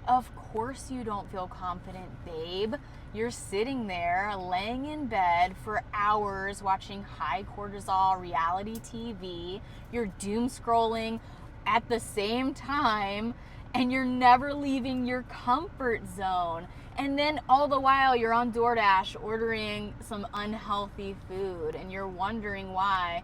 Of course you don't feel confident, babe. You're sitting there laying in bed for hours watching high cortisol reality TV. You're doom scrolling at the same time, and you're never leaving your comfort zone. And then all the while you're on DoorDash ordering some unhealthy food, and you're wondering why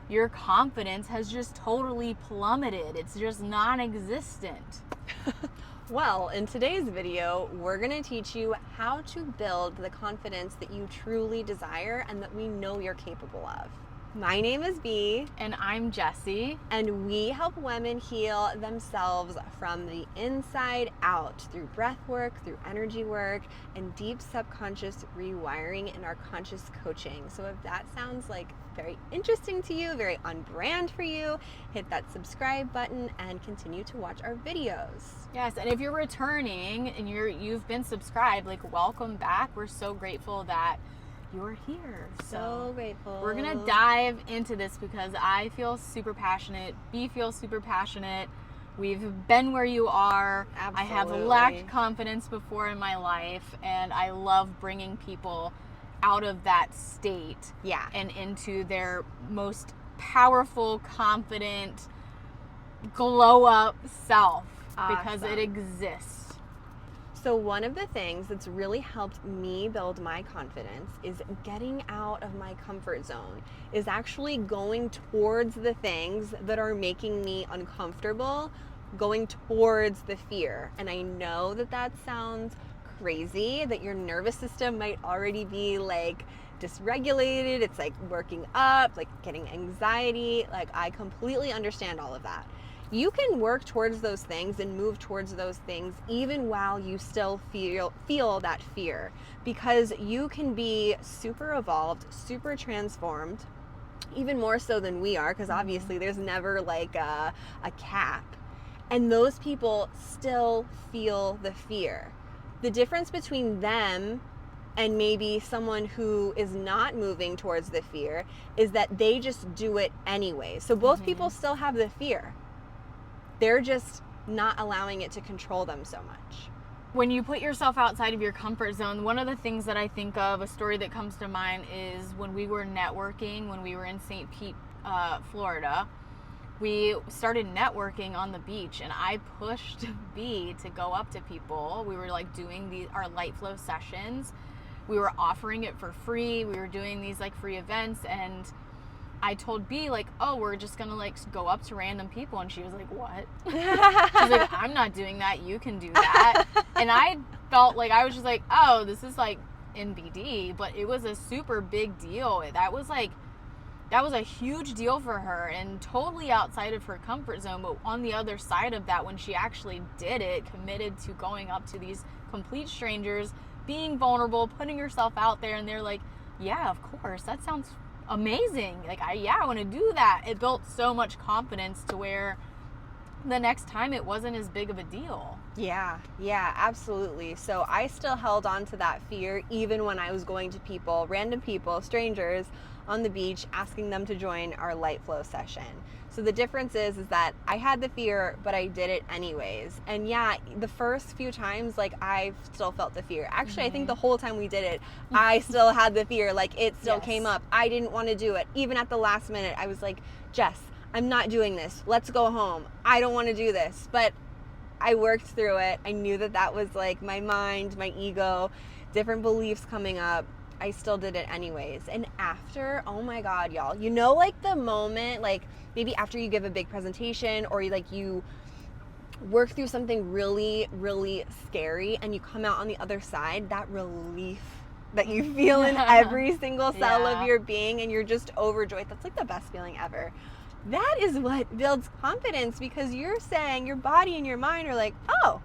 your confidence has just totally plummeted. It's just non-existent. Well, in today's video, we're going to teach you how to build the confidence that you truly desire and that we know you're capable of. My name is Bea. And I'm Jessie. And we help women heal themselves from the inside out through breath work, through energy work, and deep subconscious rewiring in our conscious coaching. So if that sounds like very interesting to you, very on brand for you, hit that subscribe button and continue to watch our videos. Yes, and if you're returning and you've been subscribed, like, welcome back. We're so grateful that you're here. So grateful. We're gonna dive into this because I feel super passionate. Bea feels super passionate. We've been where you are. Absolutely. I have lacked confidence before in my life, and I love bringing people out of that state, and into their most powerful, confident, glow up self, because it exists. So one of the things that's really helped me build my confidence is getting out of my comfort zone, is actually going towards the things that are making me uncomfortable, going towards the fear. And I know that that sounds crazy, that your nervous system might already be like dysregulated, it's like working up, like getting anxiety. Like, I completely understand all of that. You can work towards those things and move towards those things even while you still feel that fear, because you can be super evolved, super transformed, even more so than we are, because obviously there's never like a cap. And those people still feel the fear. The difference between them and maybe someone who is not moving towards the fear is that they just do it anyway. So both people still have the fear. They're just not allowing it to control them so much. When you put yourself outside of your comfort zone, one of the things that I think of, a story that comes to mind, is when we were networking, when we were in St. Pete, Florida. We started networking on the beach, and I pushed Bea to go up to people. We were like doing our light flow sessions. We were offering it for free. We were doing these like free events, and I told Bea, like, oh, we're just gonna like go up to random people, and she was like, what? She's like, I'm not doing that, you can do that. And I felt like I was just like, oh, this is like NBD, but it was a super big deal. That was a huge deal for her, and totally outside of her comfort zone. But on the other side of that, when she actually did it, committed to going up to these complete strangers, being vulnerable, putting herself out there, and they're like, yeah, of course, that sounds amazing. Like, I want to do that. It built so much confidence to where the next time it wasn't as big of a deal. Yeah, absolutely. So I still held on to that fear even when I was going to people, random people, strangers on the beach, asking them to join our light flow session. So the difference is that I had the fear, but I did it anyways. And yeah, the first few times, like, I still felt the fear. Actually, I think the whole time we did it, I still had the fear. Like, it still came up. I didn't want to do it. Even at the last minute, I was like, Jess, I'm not doing this. Let's go home. I don't want to do this. But I worked through it. I knew that that was like my mind, my ego, different beliefs coming up. I still did it anyways. And after, oh my God, y'all, you know, like the moment, like maybe after you give a big presentation, or you work through something really, really scary, and you come out on the other side, that relief that you feel in every single cell of your being, and you're just overjoyed. That's like the best feeling ever. That is what builds confidence, because you're saying, your body and your mind are like, oh,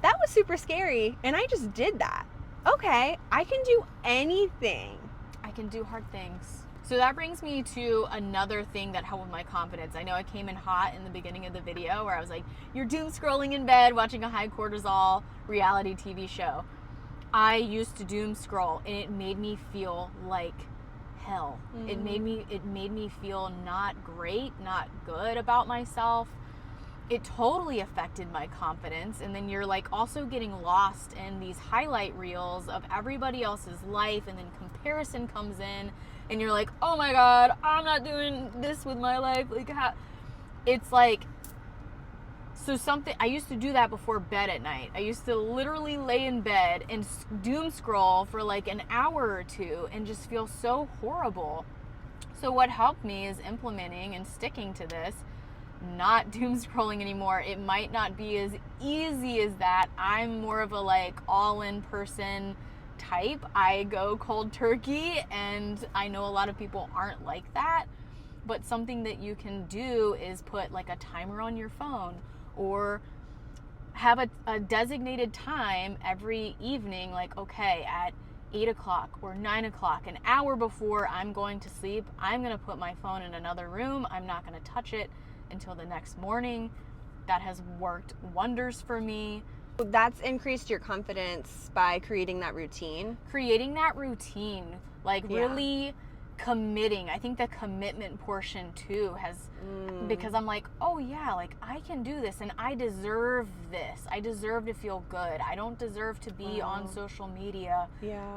that was super scary, and I just did that. Okay, I can do anything. I can do hard things. So that brings me to another thing that helped with my confidence. I know I came in hot in the beginning of the video where I was like, you're doom scrolling in bed watching a high cortisol reality TV show. I used to doom scroll, and it made me feel like hell. It made me feel not great, not good about myself. it totally affected my confidence. And then you're like also getting lost in these highlight reels of everybody else's life, and then comparison comes in and you're like, oh my God, I'm not doing this with my life. Like, it's like, so something, I used to do that before bed at night. I used to literally lay in bed and doom scroll for like an hour or two and just feel so horrible. So what helped me is implementing and sticking to this, not doom scrolling anymore. It might not be as easy as that. I'm more of a like all-in person type. I go cold turkey, and I know a lot of people aren't like that. But something that you can do is put like a timer on your phone, or have a designated time every evening, like, okay, at 8 o'clock or 9 o'clock, an hour before I'm going to sleep, I'm going to put my phone in another room. I'm not going to touch it until the next morning. That has worked wonders for me. That's increased your confidence by creating that routine. Like really committing. I think the commitment portion too has, because I'm like, oh yeah, like I can do this, and I deserve this. I deserve to feel good. I don't deserve to be on social media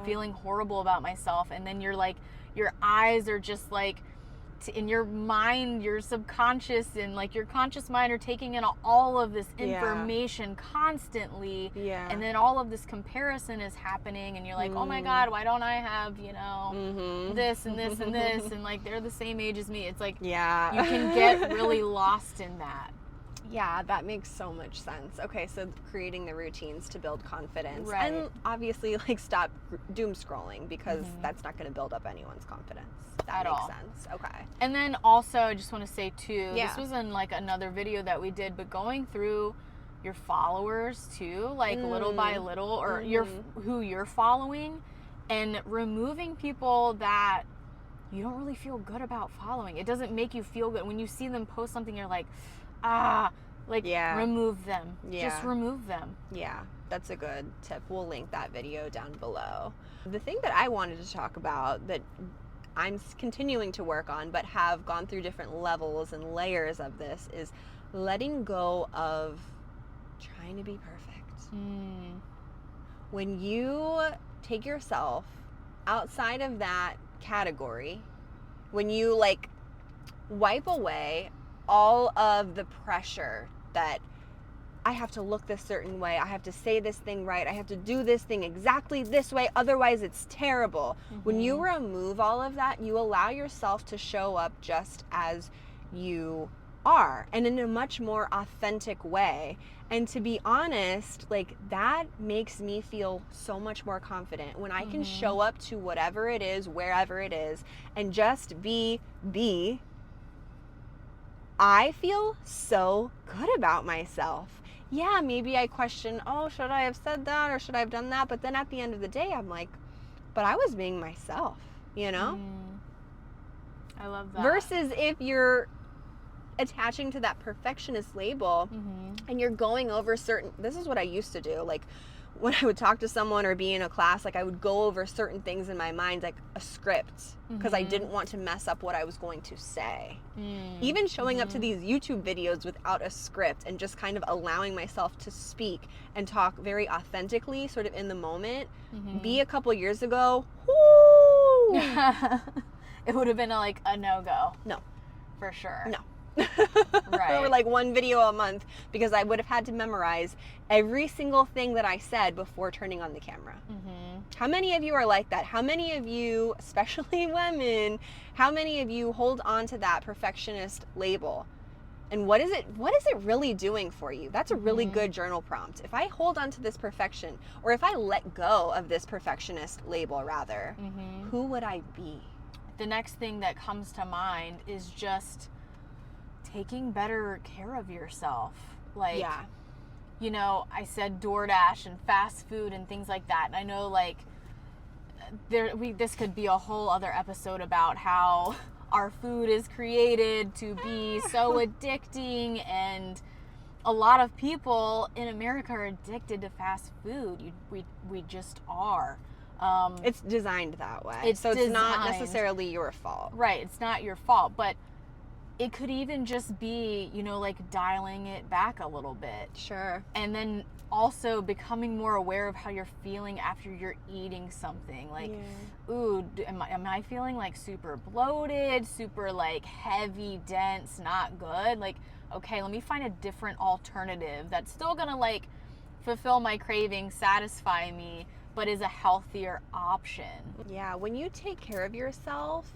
feeling horrible about myself. And then you're like, your eyes are just like, in your mind, your subconscious and like your conscious mind are taking in all of this information constantly, and then all of this comparison is happening, and you're like, oh my God, why don't I have, you know, this and this and this, and like they're the same age as me. It's like, you can get really lost in that. Yeah, that makes so much sense. Okay, so creating the routines to build confidence, and obviously like stop doom scrolling, because that's not going to build up anyone's confidence. That makes sense. Okay. And then also, I just want to say too, this was in like another video that we did, but going through your followers too, like little by little, or who you're following, and removing people that you don't really feel good about following. It doesn't make you feel good when you see them post something. You're like, remove them. Just remove them. Yeah, that's a good tip. We'll link that video down below. The thing that I wanted to talk about that I'm continuing to work on, but have gone through different levels and layers of this, is letting go of trying to be perfect. When you take yourself outside of that category, when you like wipe away all of the pressure that I have to look this certain way, I have to say this thing right, I have to do this thing exactly this way, otherwise it's terrible. When you remove all of that, you allow yourself to show up just as you are, and in a much more authentic way. And to be honest, like that makes me feel so much more confident when I can show up to whatever it is, wherever it is, and just be. I feel so good about myself. Yeah, maybe I question, oh, should I have said that, or should I have done that? But then at the end of the day, I'm like, but I was being myself, you know? I love that. Versus if you're attaching to that perfectionist label and you're going over certain, this is what I used to do. Like when I would talk to someone or be in a class, like I would go over certain things in my mind, like a script, because I didn't want to mess up what I was going to say. Even showing up to these YouTube videos without a script and just kind of allowing myself to speak and talk very authentically, sort of in the moment. A couple years ago, whoo! It would have been like a no-go. No. For sure. No. Right. Or like one video a month, because I would have had to memorize every single thing that I said before turning on the camera. How many of you are like that? How many of you, especially women, how many of you hold on to that perfectionist label? And what is it really doing for you? That's a really good journal prompt. If I hold on to this perfection, or if I let go of this perfectionist label rather, who would I be? The next thing that comes to mind is just taking better care of yourself. Like, you know, I said DoorDash and fast food and things like that. And I know, like, this could be a whole other episode about how our food is created to be so addicting, and a lot of people in America are addicted to fast food. We just are. It's designed that way. It's not necessarily your fault. Right, it's not your fault, but it could even just be, like dialing it back a little bit. Sure. And then also becoming more aware of how you're feeling after you're eating something. Like, ooh, am I feeling like super bloated, super like heavy, dense, not good? Like, okay, let me find a different alternative that's still gonna like fulfill my craving, satisfy me, but is a healthier option. Yeah, when you take care of yourself,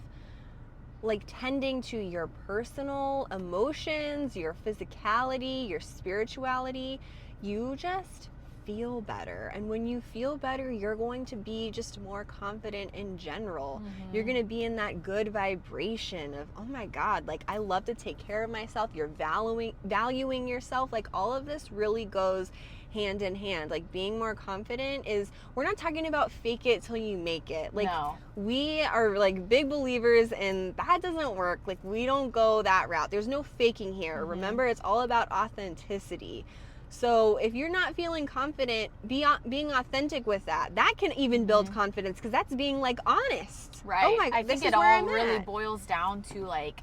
like tending to your personal emotions, your physicality, your spirituality, you just feel better. And when you feel better, you're going to be just more confident in general. You're going to be in that good vibration of, oh my God, like I love to take care of myself. You're valuing yourself. Like all of this really goes hand in hand. Like being more confident is, we're not talking about fake it till you make it. Like No. we are like big believers in that doesn't work. Like we don't go that route. There's no faking here. Remember, it's all about authenticity. So if you're not feeling confident, being authentic with that, that can even build confidence, because that's being like honest. Right. Oh my, I think this it is where all I'm really at. boils down to like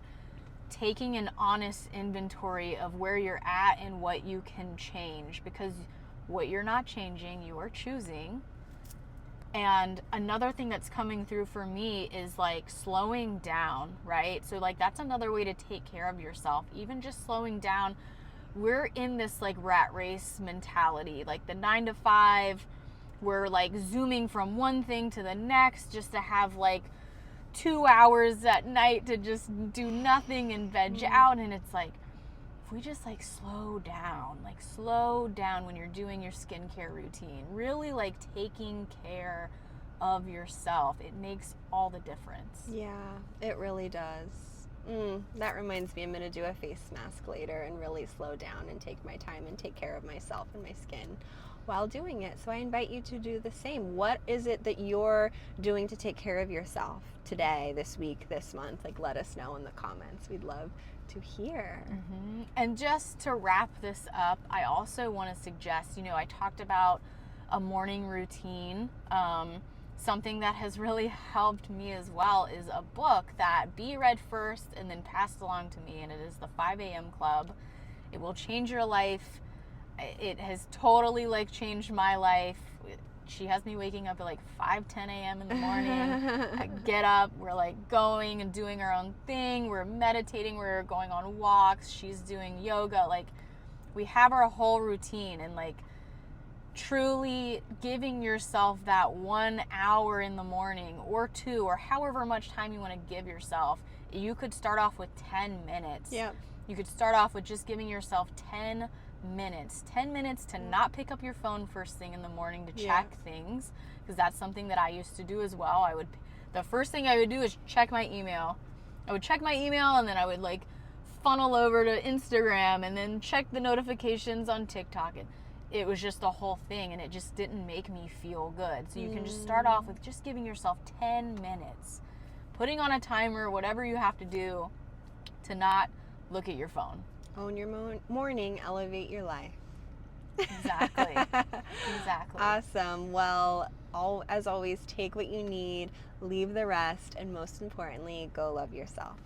taking an honest inventory of where you're at and what you can change, because what you're not changing, you are choosing. And another thing that's coming through for me is like slowing down, right? So like that's another way to take care of yourself, even just slowing down. We're in this like rat race mentality, like the 9 to 5, we're like zooming from one thing to the next just to have like 2 hours at night to just do nothing and veg out. And it's like, if we just like slow down when you're doing your skincare routine, really like taking care of yourself, it makes all the difference. Yeah, it really does. That reminds me, I'm going to do a face mask later and really slow down and take my time and take care of myself and my skin while doing it. So I invite you to do the same. What is it that you're doing to take care of yourself today, this week, this month? Like, let us know in the comments. We'd love to hear. And just to wrap this up, I also want to suggest, I talked about a morning routine. Something that has really helped me as well is a book that Bea read first and then passed along to me, and it is the 5 a.m. Club. It will change your life. It has totally like changed my life. She has me waking up at like 5:10 a.m. in the morning. I get up, we're like going and doing our own thing. We're meditating, we're going on walks. She's doing yoga. Like we have our whole routine, and like truly giving yourself that 1 hour in the morning or 2 or however much time you want to give yourself. You could start off with 10 minutes. Yep. You could start off with just giving yourself 10 minutes to not pick up your phone first thing in the morning to check things, because that's something that I used to do as well. The first thing I would do is check my email. I would check my email, and then I would like funnel over to Instagram and then check the notifications on TikTok. And it was just a whole thing, and it just didn't make me feel good. So you can just start off with just giving yourself 10 minutes, putting on a timer, whatever you have to do to not look at your phone. Own your morning, elevate your life. Exactly. Awesome. Well, as always, take what you need, leave the rest, and most importantly, go love yourself.